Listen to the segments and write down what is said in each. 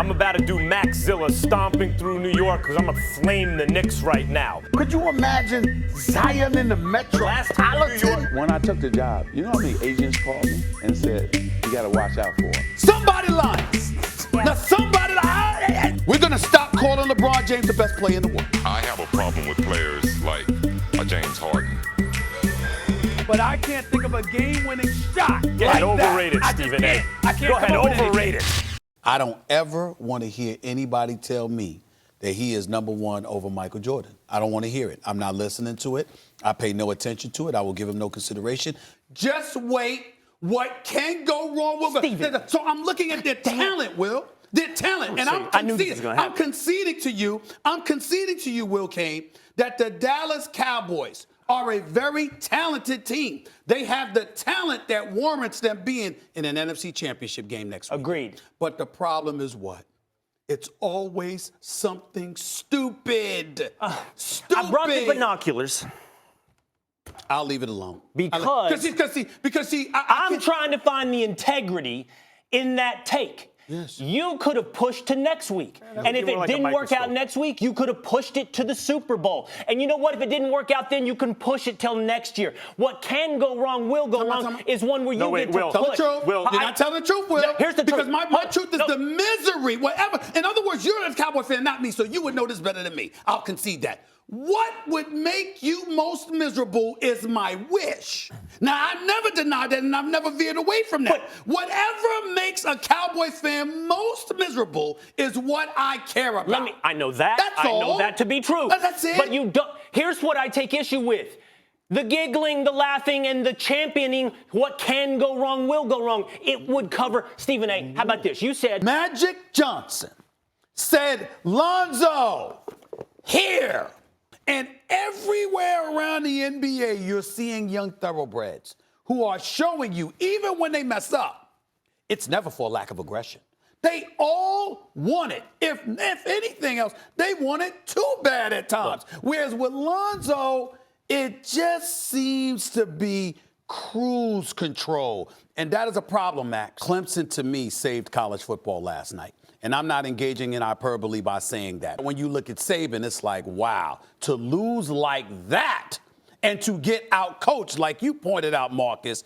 I'm about to do Maxzilla stomping through New York because I'm going to flame the Knicks right now. Could you imagine Zion in the Metropolitan? When I took the job, you know how many agents called me and said, you got to watch out for him? Somebody lying. Now somebody lying. We're going to stop calling LeBron James the best player in the world. I have a problem with players like James Harden. But I can't think of a game-winning shot. Get overrated, Stephen A. Go ahead, overrated. I don't ever want to hear anybody tell me that he is number one over Michael Jordan. I don't want to hear it. I'm not listening to it. I pay no attention to it. I will give him no consideration. Just wait. What can go wrong with it? So I'm looking at their talent, Will. Their talent. And I'm conceding to you, Will Kane, that the Dallas Cowboys are a very talented team. They have the talent that warrants them being in an NFC Championship game next week. Agreed. But the problem is what? It's always something stupid. Stupid. I brought the binoculars. I'll leave it alone. Because I'm trying to find the integrity in that take. Yes. You could have pushed to next week. And if it didn't work out next week, you could have pushed it to the Super Bowl. And you know what? If it didn't work out then, you can push it till next year. What can go wrong, will go wrong, is one where you get to push. Tell the truth. Will, you're not telling the truth, Will. No, here's the truth. Because my truth is the misery, whatever. In other words, you're a Cowboy fan, not me, so you would know this better than me. I'll concede that. What would make you most miserable is my wish. Now, I've never denied that, and I've never veered away from that. Whatever makes a Cowboy fan most miserable is what I care about. I know that. That's all. I know that to be true. That's it. But you don't. Here's what I take issue with. The giggling, the laughing, and the championing, what can go wrong will go wrong. It would cover. Stephen A., how about this? You said Magic Johnson said, Lonzo, here. And everywhere around the NBA, you're seeing young thoroughbreds who are showing you, even when they mess up, it's never for a lack of aggression. They all want it. If anything else, they want it too bad at times. Whereas with Lonzo, it just seems to be cruise control. And that is a problem, Max. Clemson, to me, saved college football last night. And I'm not engaging in hyperbole by saying that. When you look at Saban, it's like, wow, to lose like that and to get out-coached, like you pointed out, Marcus,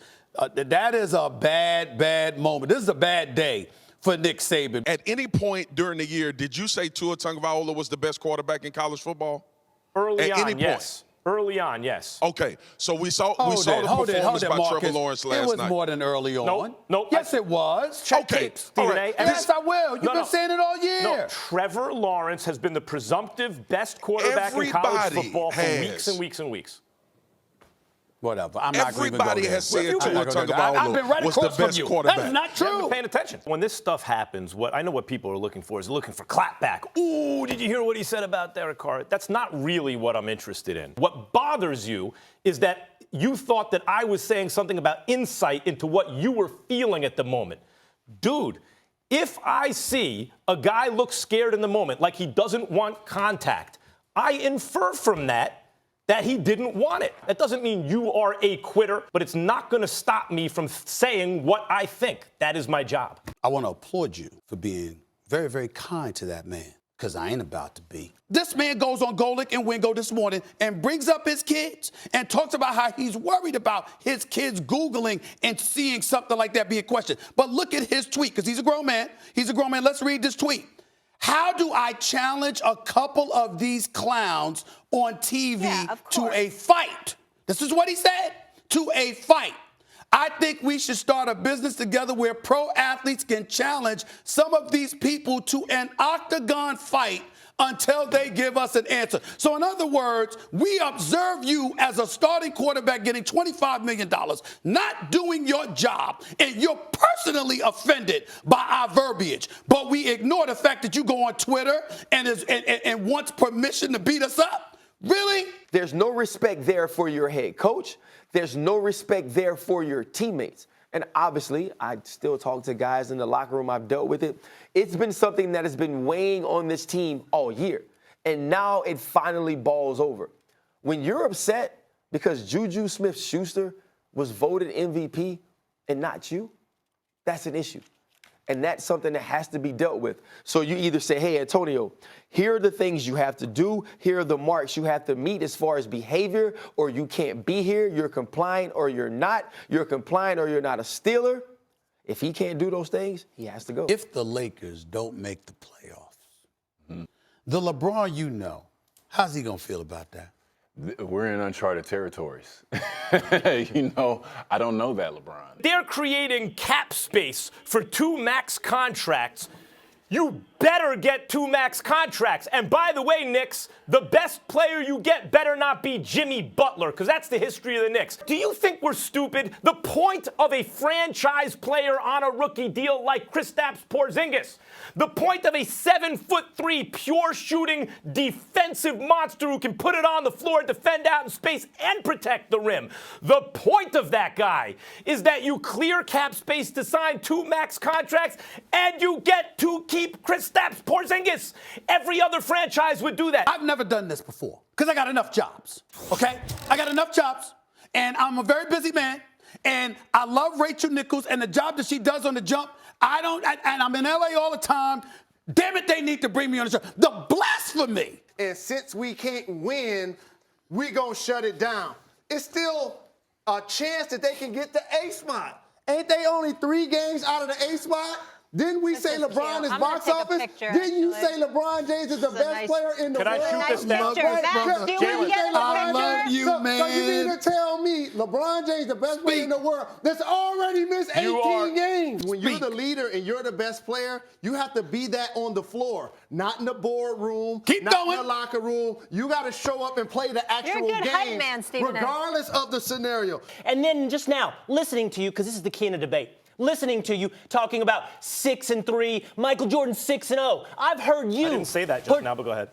that is a bad, bad moment. This is a bad day for Nick Saban. At any point during the year, did you say Tua Tagovailoa was the best quarterback in college football? Early on, yes. Early on, yes. Okay, so we saw the performance by Trevor Lawrence last night. It was more than early on. Nope. Yes, it was. Okay. Stephen A. Yes, I will. You've been saying it all year. No, Trevor Lawrence has been the presumptive best quarterback in college football for weeks and weeks and weeks. Whatever. I'm not going to go there. Everybody has said Tua Tagovailoa was the best quarterback. That is not true. You haven't been paying attention. When this stuff happens, I know what people are looking for is looking for clapback. Ooh, did you hear what he said about Derek Carr? That's not really what I'm interested in. What bothers you is that you thought that I was saying something about insight into what you were feeling at the moment. Dude, if I see a guy look scared in the moment, like he doesn't want contact, I infer from that he didn't want it. That doesn't mean you are a quitter, but it's not going to stop me from saying what I think. That is my job. I want to applaud you for being very, very kind to that man, because I ain't about to be. This man goes on Golic and Wingo this morning and brings up his kids and talks about how he's worried about his kids Googling and seeing something like that being questioned. But look at his tweet, because he's a grown man. Let's read this tweet. How do I challenge a couple of these clowns on TV to a fight? This is what he said, to a fight. I think we should start a business together where pro athletes can challenge some of these people to an octagon fight until they give us an answer. So in other words, we observe you as a starting quarterback getting $25 million, not doing your job, and you're personally offended by our verbiage. But we ignore the fact that you go on Twitter and wants permission to beat us up. Really? There's no respect there for your head coach. There's no respect there for your teammates. And obviously, I still talk to guys in the locker room. I've dealt with it. It's been something that has been weighing on this team all year. And now it finally balls over. When you're upset because Juju Smith-Schuster was voted MVP and not you, that's an issue. And that's something that has to be dealt with. So you either say, hey, Antonio, here are the things you have to do. Here are the marks you have to meet as far as behavior, or you can't be here. You're complying or you're not. You're complying or you're not a Steeler. If he can't do those things, he has to go. If the Lakers don't make the playoffs, the LeBron you know, how's he going to feel about that? We're in uncharted territories. I don't know that, LeBron. They're creating cap space for 2 max contracts. You better get 2 max contracts. And by the way, Knicks, the best player you get better not be Jimmy Butler, because that's the history of the Knicks. Do you think we're stupid? The point of a franchise player on a rookie deal like Kristaps Porzingis, the point of a 7'3" pure shooting defensive monster who can put it on the floor, defend out in space, and protect the rim. The point of that guy is that you clear cap space to sign 2 max contracts and you get to keep Kristaps Porzingis. Every other franchise would do that. I've never done this before because I got enough jobs, okay? I got enough jobs, and I'm a very busy man, and I love Rachel Nichols and the job that she does on the jump. And I'm in LA all the time. Damn it, they need to bring me on the show. The blasphemy. And since we can't win, we're going to shut it down. It's still a chance that they can get the A spot. Ain't they only 3 games out of the A spot? Didn't we say LeBron is box office? Didn't you say LeBron James is the best player in the world? Can I shoot this down? I love you, man. So you mean to tell me LeBron James, the best player in the world, that's already missed 18 games? When you're the leader and you're the best player, you have to be that on the floor, not in the boardroom, not in the locker room. You got to show up and play the actual game, regardless of the scenario. And then just now, listening to you, because this is the key in the debate, listening to you talking about 6-3, Michael Jordan 6-0. I've heard you. I didn't say that just now, but go ahead.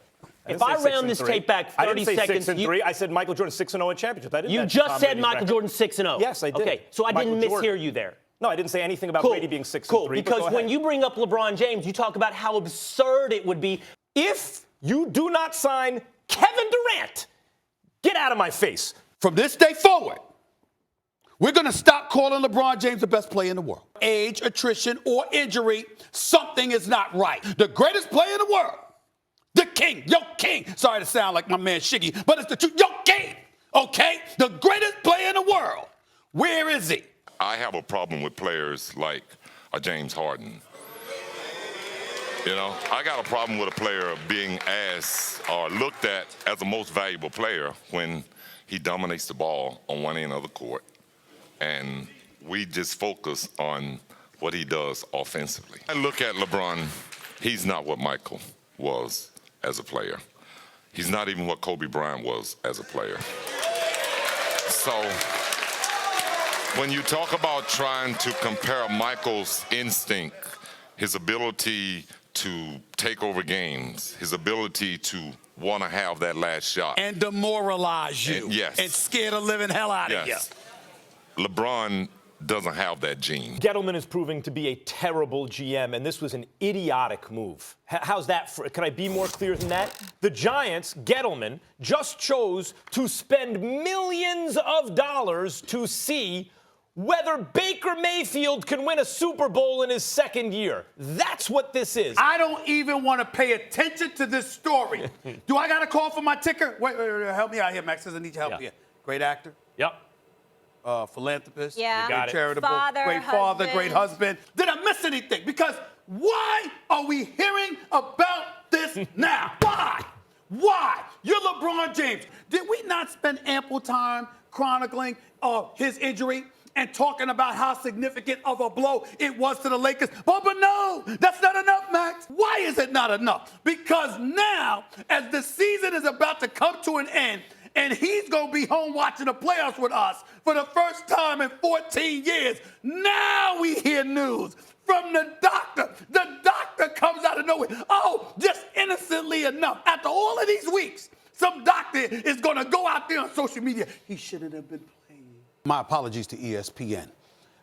If I round this tape back 30 I didn't say seconds, 6-3. I said Michael Jordan 6-0 in championships. I didn't. You just said Michael Jordan 6-0. Yes, I did. Okay, so I didn't mishear you there. No, I didn't say anything about Brady being 6-3. Cool, because when you bring up LeBron James, you talk about how absurd it would be if you do not sign Kevin Durant. Get out of my face. From this day forward, we're going to stop calling LeBron James the best player in the world. Age, attrition, or injury, something is not right. The greatest player in the world, the king, your king. Sorry to sound like my man Shiggy, but it's the truth. Your king, okay? The greatest player in the world. Where is he? I have a problem with players like a James Harden. I got a problem with a player being asked or looked at as the most valuable player when he dominates the ball on one end of the court. And we just focus on what he does offensively. I look at LeBron, he's not what Michael was as a player. He's not even what Kobe Bryant was as a player. So when you talk about trying to compare Michael's instinct, his ability to take over games, his ability to want to have that last shot. And demoralize you. Yes. And scare the living hell out of you. LeBron doesn't have that gene. Gettleman is proving to be a terrible GM, and this was an idiotic move. How's that? Can I be more clear than that? The Giants, Gettleman, just chose to spend millions of dollars to see whether Baker Mayfield can win a Super Bowl in his 2nd year. That's what this is. I don't even want to pay attention to this story. Do I got to call for my ticker? Wait, help me out here, Max. I need your help here. Great actor. Yep. Philanthropist, great charitable, great father, husband. great husband. Did I miss anything? Because why are we hearing about this now? Why? Why? You're LeBron James. Did we not spend ample time chronicling his injury and talking about how significant of a blow it was to the Lakers? But no, that's not enough, Max. Why is it not enough? Because now, as the season is about to come to an end, and he's going to be home watching the playoffs with us for the first time in 14 years. Now we hear news from the doctor. The doctor comes out of nowhere. Oh, just innocently enough, after all of these weeks, some doctor is going to go out there on social media. He shouldn't have been playing. My apologies to ESPN.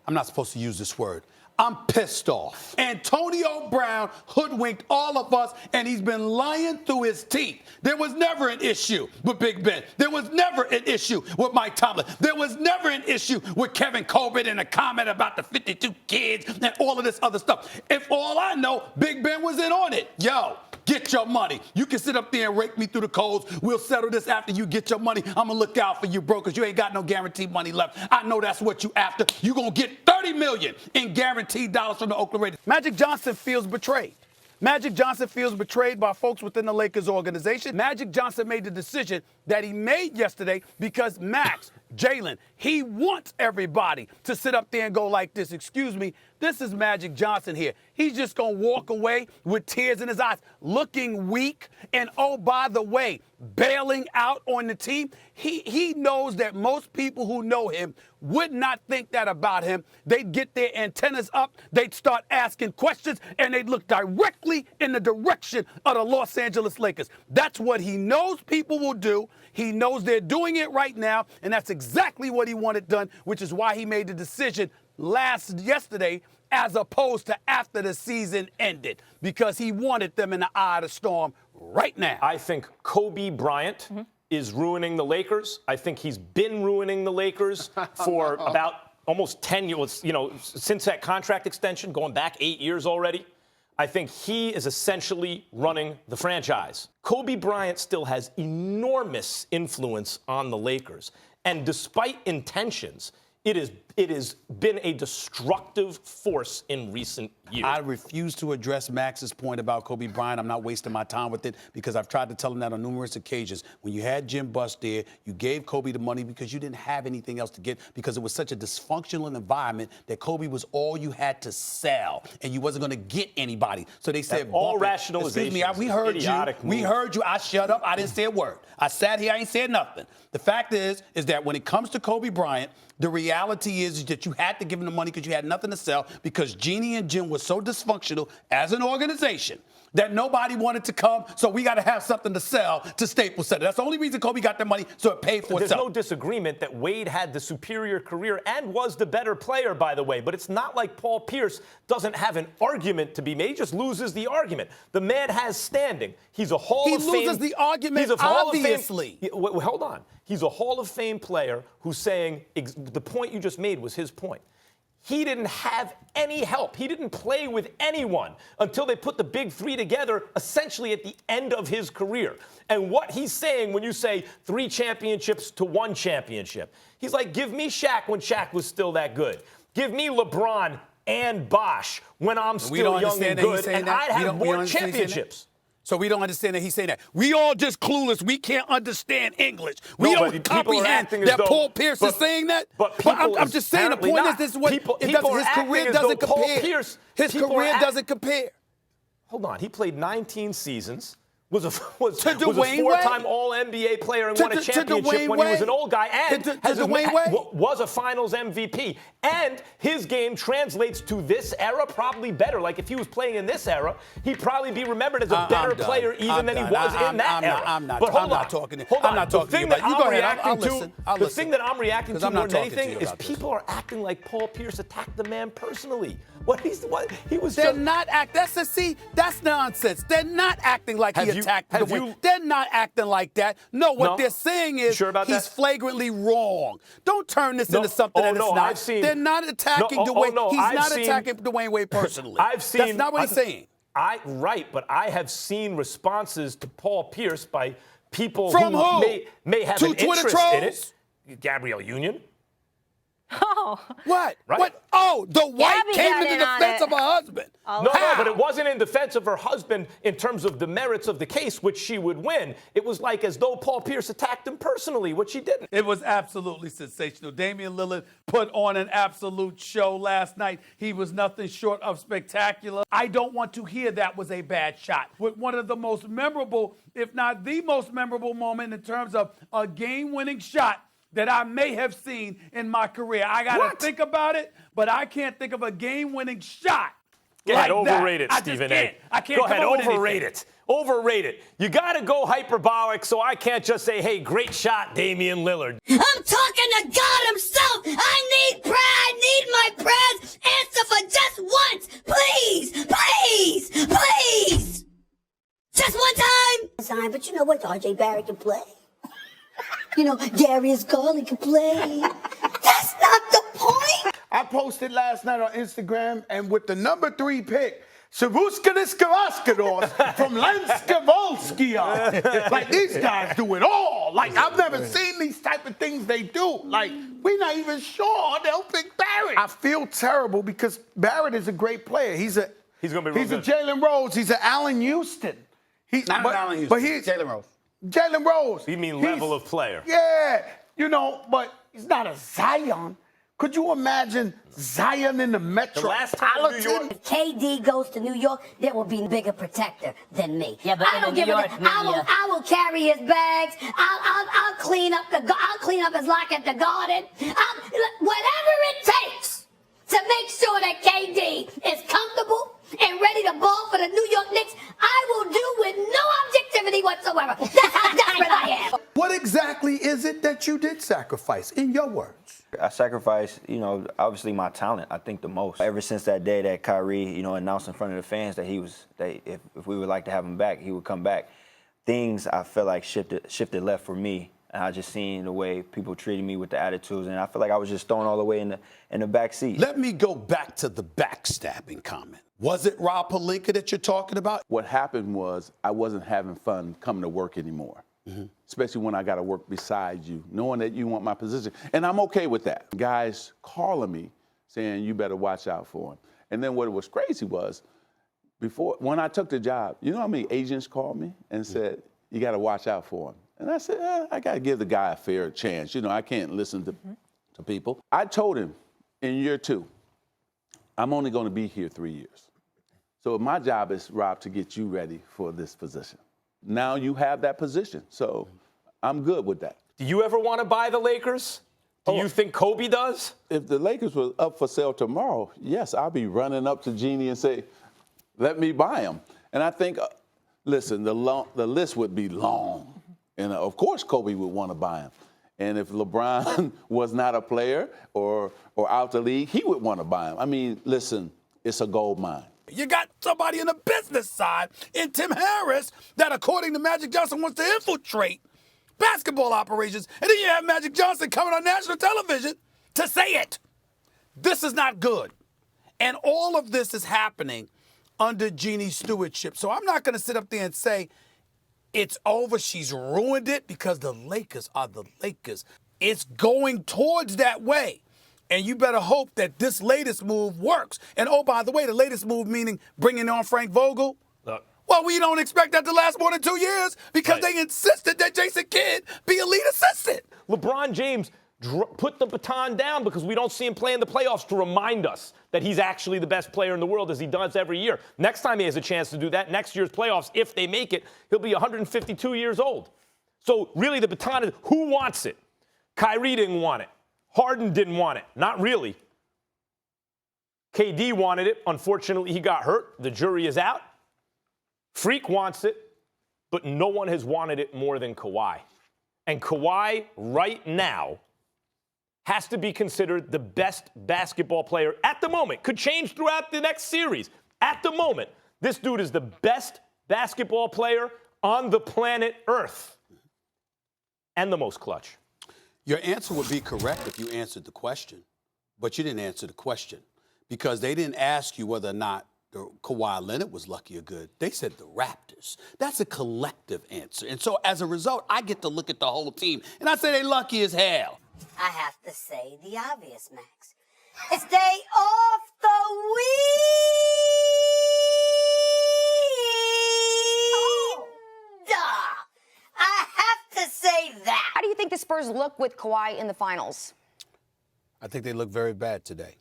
I'm not supposed to use this word. I'm pissed off. Antonio Brown hoodwinked all of us, and he's been lying through his teeth. There was never an issue with Big Ben. There was never an issue with Mike Tomlin. There was never an issue with Kevin Colbert and a comment about the 52 kids and all of this other stuff. If all I know, Big Ben was in on it. Yo, get your money. You can sit up there and rake me through the coals. We'll settle this after you get your money. I'm going to look out for you, bro, because you ain't got no guaranteed money left. I know that's what you after. You going to get $30 million in guaranteed dollars from the Oakland Raiders. Magic Johnson feels betrayed. Magic Johnson feels betrayed by folks within the Lakers organization. Magic Johnson made the decision that he made yesterday because Max, Jalen, he wants everybody to sit up there and go like this. Excuse me, this is Magic Johnson here. He's just going to walk away with tears in his eyes, looking weak. And oh, by the way, bailing out on the team. He knows that most people who know him would not think that about him. They'd get their antennas up, they'd start asking questions, and they'd look directly in the direction of the Los Angeles Lakers. That's what he knows people will do. He knows they're doing it right now, and that's exactly what he wanted done, which is why he made the decision yesterday as opposed to after the season ended, because he wanted them in the eye of the storm right now. I think Kobe Bryant is ruining the Lakers. I think he's been ruining the Lakers for about almost 10 years, since that contract extension, going back 8 years already. I think he is essentially running the franchise. Kobe Bryant still has enormous influence on the Lakers. And despite intentions, it has been a destructive force in recent years. I refuse to address Max's point about Kobe Bryant. I'm not wasting my time with it because I've tried to tell him that on numerous occasions. When you had Jim Buss there, you gave Kobe the money because you didn't have anything else to get because it was such a dysfunctional environment that Kobe was all you had to sell, and you wasn't going to get anybody. So they said, all rationalization. Excuse me, we heard you. We heard you. I shut up. I didn't say a word. I sat here. I ain't said nothing. The fact is that when it comes to Kobe Bryant, the reality is that you had to give him the money because you had nothing to sell because Jeannie and Jim were so dysfunctional as an organization that nobody wanted to come, so we got to have something to sell to Staples Center. That's the only reason Kobe got their money, so it paid for itself. There's no disagreement that Wade had the superior career and was the better player, by the way, but it's not like Paul Pierce doesn't have an argument to be made. He just loses the argument. The man has standing. He's a Hall of Fame. He loses the argument, obviously. Hold on. He's a Hall of Fame player who's saying the point you just made was his point. He didn't have any help. He didn't play with anyone until they put the big three together, essentially at the end of his career. And what he's saying when you say 3 championships to 1 championship, he's like, give me Shaq when Shaq was still that good. Give me LeBron and Bosh when I'm still young and good, and I'd have more championships. So we don't understand that he's saying that. We all just clueless. We can't understand English. We don't comprehend that Paul Pierce is saying that. But I'm just saying the point is this is what his career doesn't compare. His career doesn't compare. Hold on. He played 19 seasons. Was a 4-time All-NBA player and won a championship when he was an old guy and was a Finals MVP. And his game translates to this era probably better. Like if he was playing in this era, he'd probably be remembered as a better player even than he was in that era. I'm not talking to you. The thing that I'm reacting to more than anything is people are acting like Paul Pierce attacked the man personally. They're not acting. That's nonsense. They're not acting like he attacked the win. They're not acting like that. No, what they're saying is he's flagrantly wrong. Don't turn this into something that it's not. They're not attacking Dwayne. He's not attacking Dwayne Wade personally. That's not what he's saying. Right, but I have seen responses to Paul Pierce by people who may have an interest in it. Gabrielle Union. Oh. What? Right. What? Oh, the wife came in the defense of her husband. No, but it wasn't in defense of her husband in terms of the merits of the case, which she would win. It was like as though Paul Pierce attacked him personally, which she didn't. It was absolutely sensational. Damian Lillard put on an absolute show last night. He was nothing short of spectacular. I don't want to hear that was a bad shot. With one of the most memorable, if not the most memorable moment in terms of a game-winning shot that I may have seen in my career. I got to think about it, but I can't think of a game-winning shot. Go ahead, overrate it, Stephen A. I can't go ahead, overrate it. Overrate it. You got to go hyperbolic, so I can't just say, hey, great shot, Damian Lillard. I'm talking to God himself. I need prayer. I need my prayers answered for just once. Please, please, please. Just one time. But you know what? R.J. Barrett can play. You know, Darius Garland can play. That's not the point. I posted last night on Instagram, and with the number 3 pick, Shavuskaniskavaskados from Lenska Volskia. Like, these guys do it all. Like, I've never seen these type of things they do. Like, we're not even sure they'll pick Barrett. I feel terrible because Barrett is a great player. He's going to be real good. He's a Jalen Rose. He's an Allen Houston. Not Allen Houston. But he's Jalen Rose. Jalen Rose. You mean level of player? Yeah. You know, but he's not a Zion. Could you imagine Zion in the Metropolitan? If KD goes to New York, there will be a bigger protector than me. Yeah, but I don't give a damn. I will carry his bags. I'll clean up his lock at the Garden. Whatever it takes to make sure that KD is comfortable and ready to ball for the New York Knicks, I will do with no objectivity whatsoever. That's how desperate I am. What exactly is it that you did sacrifice, in your words? I sacrificed, obviously my talent, I think the most. Ever since that day that Kyrie, announced in front of the fans that if we would like to have him back, he would come back, things I felt like shifted left for me. And I just seen the way people treated me with the attitudes, and I feel like I was just thrown all the way in the back seat. Let me go back to the backstabbing comment. Was it Rob Pelinka that you're talking about? What happened was I wasn't having fun coming to work anymore, especially when I got to work beside you, knowing that you want my position. And I'm okay with that. Guys calling me saying, you better watch out for him. And then what was crazy was, when I took the job, you know how many agents called me and said, you got to watch out for him. And I said, I got to give the guy a fair chance. I can't listen to people. I told him in year 2, I'm only going to be here 3 years. So my job is, Rob, to get you ready for this position. Now you have that position, so I'm good with that. Do you ever want to buy the Lakers? Do you think Kobe does? If the Lakers were up for sale tomorrow, yes, I'll be running up to Jeannie and say, let me buy them. And I think, listen, the list would be long. And of course Kobe would want to buy him. And if LeBron was not a player or out the league, he would want to buy him. I mean, listen, it's a gold mine. You got somebody in the business side in Tim Harris that, according to Magic Johnson, wants to infiltrate basketball operations. And then you have Magic Johnson coming on national television to say it. This is not good. And all of this is happening under Jeannie's stewardship. So I'm not going to sit up there and say it's over. She's ruined it, because the Lakers are the Lakers. It's going towards that way. And you better hope that this latest move works. And oh, by the way, the latest move meaning bringing on Frank Vogel. Look. Well, we don't expect that to last more than 2 years, because they insisted that Jason Kidd be a lead assistant. LeBron James put the baton down because we don't see him play in the playoffs to remind us that he's actually the best player in the world, as he does every year. Next time he has a chance to do that, next year's playoffs, if they make it, he'll be 152 years old. So really the baton is, who wants it? Kyrie didn't want it. Harden didn't want it. Not really. KD wanted it. Unfortunately, he got hurt. The jury is out. Freak wants it, but no one has wanted it more than Kawhi. And Kawhi, right now, has to be considered the best basketball player at the moment. Could change throughout the next series. At the moment, this dude is the best basketball player on the planet Earth. And the most clutch. Your answer would be correct if you answered the question, but you didn't answer the question, because they didn't ask you whether or not Kawhi Leonard was lucky or good. They said the Raptors. That's a collective answer. And so as a result, I get to look at the whole team, and I say they lucky as hell. I have to say the obvious, Max. Stay off the weed! I have to say that. How do you think the Spurs look with Kawhi in the finals? I think they look very bad today.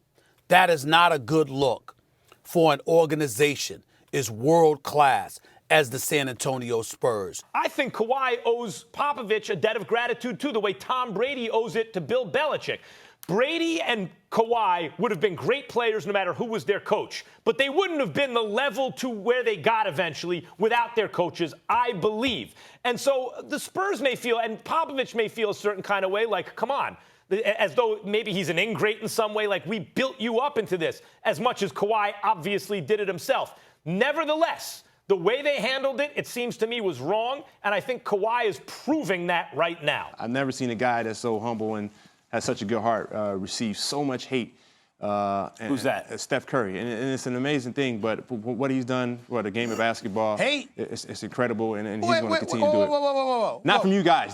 That is not a good look for an organization as world class as the San Antonio Spurs. I think Kawhi owes Popovich a debt of gratitude, too, the way Tom Brady owes it to Bill Belichick. Brady and Kawhi would have been great players no matter who was their coach, but they wouldn't have been the level to where they got eventually without their coaches, I believe. And so the Spurs may feel, and Popovich may feel a certain kind of way, like, come on, as though maybe he's an ingrate in some way, like we built you up into this, as much as Kawhi obviously did it himself. Nevertheless, the way they handled it, it seems to me, was wrong, and I think Kawhi is proving that right now. I've never seen a guy that's so humble and has such a good heart receive so much hate. Who's that? Steph Curry. And it's an amazing thing, but what he's done for the game of basketball, hate? It's incredible, and he's going to continue to do it. Whoa. Not from you guys,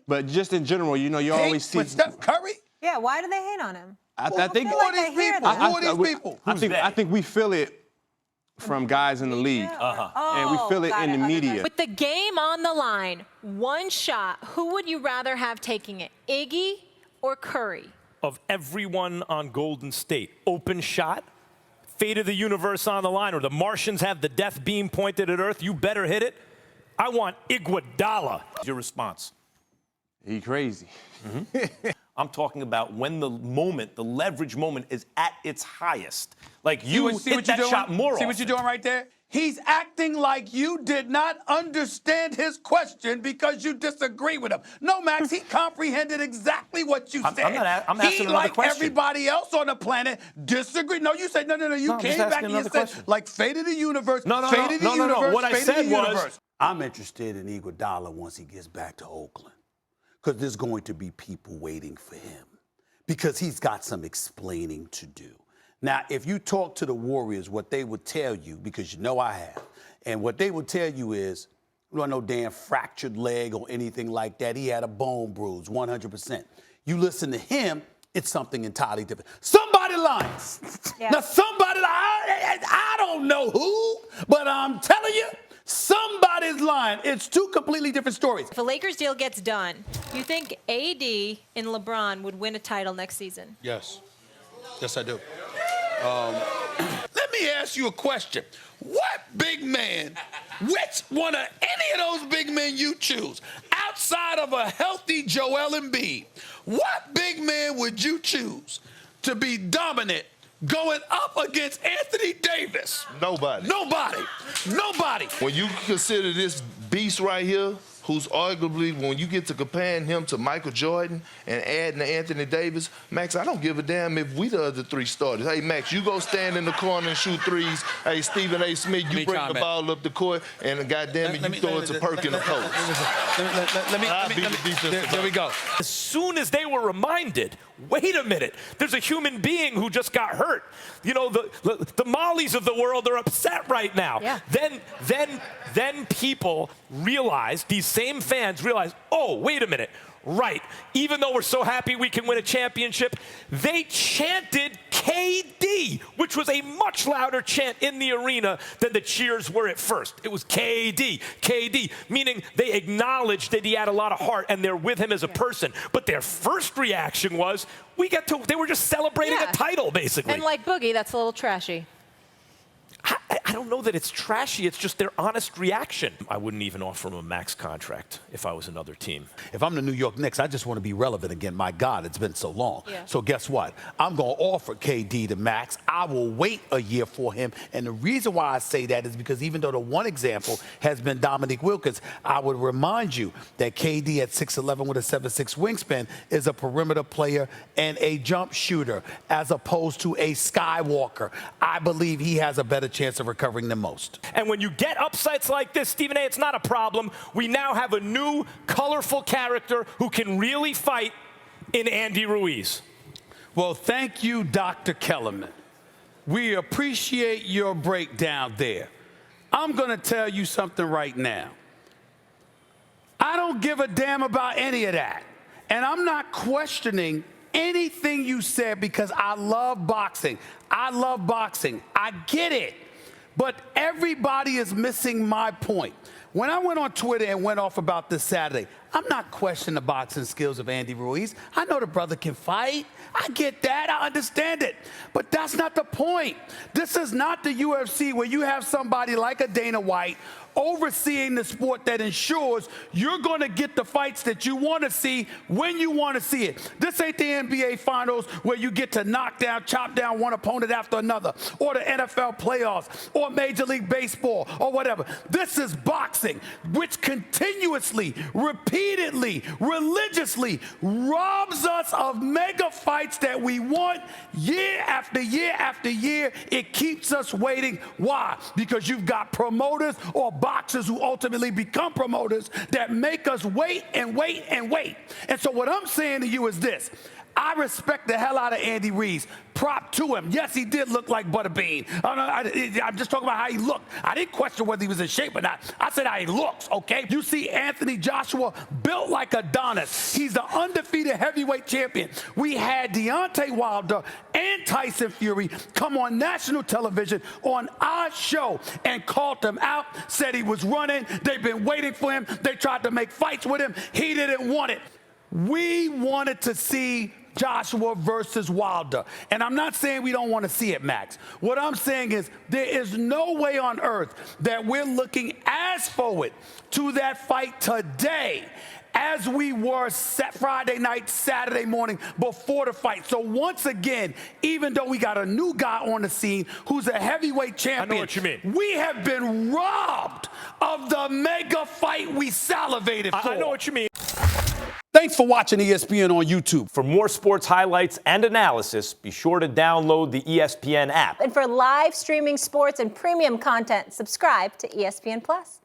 but just in general, you know, you always see. With Steph Curry? Yeah, why do they hate on him? I think who are these people? Who are these people? I think we feel it from guys in the league, and we feel it in the media. With the game on the line, one shot, who would you rather have taking it, Iggy or Curry? Of everyone on Golden State, open shot, fate of the universe on the line, or the Martians have the death beam pointed at Earth, you better hit it. I want Iguodala. Your response? He crazy. I'm talking about when the moment, the leverage moment, is at its highest. Like you hit that shot more often. See what you're doing right there? He's acting like you did not understand his question because you disagree with him. No, Max, he comprehended exactly what you said. I'm asking another question. Everybody else on the planet disagreed. No, you said, no. You came back and you said, like, fate of the universe, fate of the universe, What I said was, I'm interested in Iguodala once he gets back to Oakland, because there's going to be people waiting for him, because he's got some explaining to do. Now, if you talk to the Warriors, what they would tell you, because you know I have, and what they would tell you is, there was no damn fractured leg or anything like that. He had a bone bruise, 100%. You listen to him, it's something entirely different. Somebody lying. Yeah. Now, somebody, I don't know who, but I'm telling you, somebody's lying. It's two completely different stories. If a Lakers deal gets done, you think AD and LeBron would win a title next season? Yes. Yes, I do. Let me ask you a question. What big man, which one of any of those big men you choose, outside of a healthy Joel Embiid, what big man would you choose to be dominant going up against Anthony Davis? Nobody. When you consider this beast right here, who's arguably, when you get to comparing him to Michael Jordan and adding to Anthony Davis, Max, I don't give a damn if we the other three starters. Hey, Max, you go stand in the corner and shoot threes. Hey, Stephen A. Smith, you bring the ball up the court, and goddamn it, you throw it to Perk in the post. There we go. As soon as they were reminded, wait a minute, there's a human being who just got hurt. You know, the Mollies of the world are upset right now. Yeah. Then people realize, these same fans realize, oh, wait a minute. Right. Even though we're so happy we can win a championship, they chanted KD, which was a much louder chant in the arena than the cheers were at first. It was KD, meaning they acknowledged that he had a lot of heart and they're with him as a person. But their first reaction was, they were just celebrating a title, basically. And like Boogie, that's a little trashy. I don't know that it's trashy. It's just their honest reaction. I wouldn't even offer him a max contract if I was another team. If I'm the New York Knicks, I just want to be relevant again. My God, it's been so long. Yeah. So guess what? I'm going to offer KD the max. I will wait a year for him. And the reason why I say that is because even though the one example has been Dominique Wilkins, I would remind you that KD at 6'11" with a 7'6" wingspan is a perimeter player and a jump shooter as opposed to a skywalker. I believe he has a better chance of recovering than most. And when you get upsets like this, Stephen A., it's not a problem. We now have a new, colorful character who can really fight in Andy Ruiz. Well, thank you, Dr. Kellerman. We appreciate your breakdown there. I'm going to tell you something right now. I don't give a damn about any of that. And I'm not questioning anything you said because I love boxing. I get it. But everybody is missing my point. When I went on Twitter and went off about this Saturday, I'm not questioning the boxing skills of Andy Ruiz. I know the brother can fight. I get that. I understand it. But that's not the point. This is not the UFC where you have somebody like a Dana White overseeing the sport that ensures you're going to get the fights that you want to see when you want to see it. This ain't the NBA Finals where you get to knock down, chop down one opponent after another, or the NFL playoffs, or Major League Baseball, or whatever. This is boxing. boxing, which continuously, repeatedly, religiously robs us of mega fights that we want year after year after year. It keeps us waiting. Why? Because you've got promoters or boxers who ultimately become promoters that make us wait and wait and wait. And so what I'm saying to you is this. I respect the hell out of Andy Reid. Prop to him. Yes, he did look like Butterbean. I'm just talking about how he looked. I didn't question whether he was in shape or not. I said how he looks, okay? You see Anthony Joshua built like Adonis. He's the undefeated heavyweight champion. We had Deontay Wilder and Tyson Fury come on national television on our show and called him out, said he was running. They've been waiting for him. They tried to make fights with him. He didn't want it. We wanted to see Joshua versus Wilder. And I'm not saying we don't want to see it, Max. What I'm saying is there is no way on earth that we're looking as forward to that fight today as we were Friday night, Saturday morning before the fight. So once again, even though we got a new guy on the scene who's a heavyweight champion, I know what you mean. We have been robbed of the mega fight we salivated for. I know what you mean. Thanks for watching ESPN on YouTube. For more sports highlights and analysis, be sure to download the ESPN app. And for live streaming sports and premium content, subscribe to ESPN Plus.